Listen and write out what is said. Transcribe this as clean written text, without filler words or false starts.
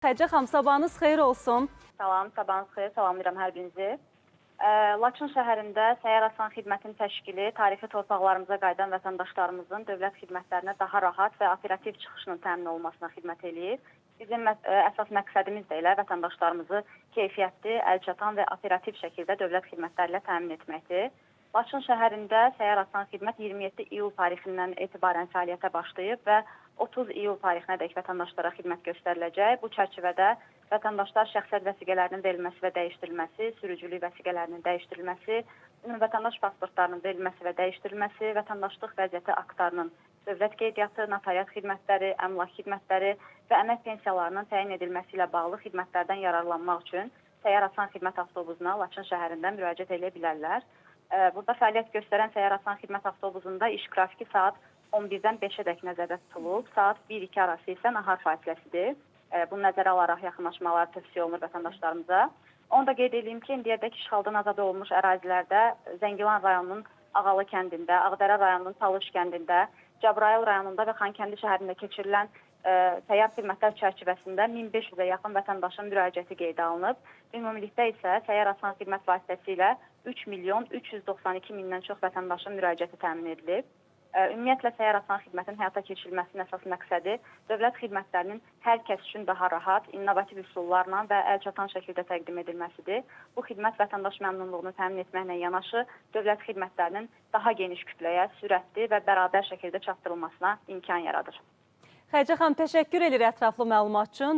Xədicə xanım, sabahınız xeyir olsun. Salam, sabahınız xeyir, salamlayıram hər birinizi. Laçın şəhərində Səhər Asan Xidmətinin təşkili tarixi torpaqlarımıza qayıdan vətəndaşlarımızın dövlət xidmətlərinə daha rahat və operativ çıxışının təmin olunmasına xidmət eləyir. Bizim əsas məqsədimiz də elə vətəndaşlarımızı keyfiyyətli, əlçatan və operativ şəkildə dövlət xidmətləri ilə təmin etməkdir. Laçın şəhərində Səhər Asan Xidmət 27 iyul tarixindən etibarən fəaliyyətə başlayıb və 30 iyul tarixinədək vətəndaşlara xidmət göstəriləcək. Bu çərçivədə vətəndaşlar şəxsiyyət vəsiqələrinin verilməsi və dəyişdirilməsi, sürücülük vəsiqələrinin dəyişdirilməsi, vətəndaş pasportlarının verilməsi və dəyişdirilməsi, vətəndaşlıq vəziyyəti aktlarının dövlət qeydiyyatı, notariat xidmətləri, əmlak xidmətləri və əmək pensiyalarının təyin edilməsi ilə bağlı xidmətlərdən yararlanmaq üçün Səhər Asan Xidmət avtobusuna Laçın şəhərindən müraciət edə bilərlər. Burada fəaliyyət göstərən Səhər Asan Xidmət avtobusunda iş qrafiki saat 11-dən 5-ədək nəzərdə tutulub, saat 1-2 arası isə nahar fasiləsidir. Bunu nəzərə alaraq yaxınlaşmalar tövsiyə olunur vətəndaşlarımıza. Onu da qeyd edeyim ki, indiyədək işğaldan azad olunmuş ərazilərdə Zəngilan rayonunun Ağalı kəndində, Ağdərə rayonunun Talış kəndində, Cəbrayıl rayonunda və Xankəndi şəhərində keçirilən səyyar xidmətlər çərçivəsində 1500-ə yaxın vətəndaşın müraciəti qeydə alınıb. Ümumilikdə isə Səhər Asan Xidmət vasitəsilə 3 milyon 392 mindən çox vətəndaşın müraciəti təmin edilib. Ümumiyyətlə, Səhər Asan Xidmətin həyata keçirilməsinin əsas məqsədi dövlət xidmətlərinin hər kəs üçün daha rahat, innovativ üsullarla və əlçatan şəkildə təqdim edilməsidir. Bu xidmət vətəndaş məmnunluğunu təmin etməklə yanaşı, dövlət xidmətlərinin daha geniş kütləyə, sürətli və bərabər şəkildə çatdırılmasına imkan yaradır. Xədicə xanım, təşəkkür edir ətraflı məlumat üçün.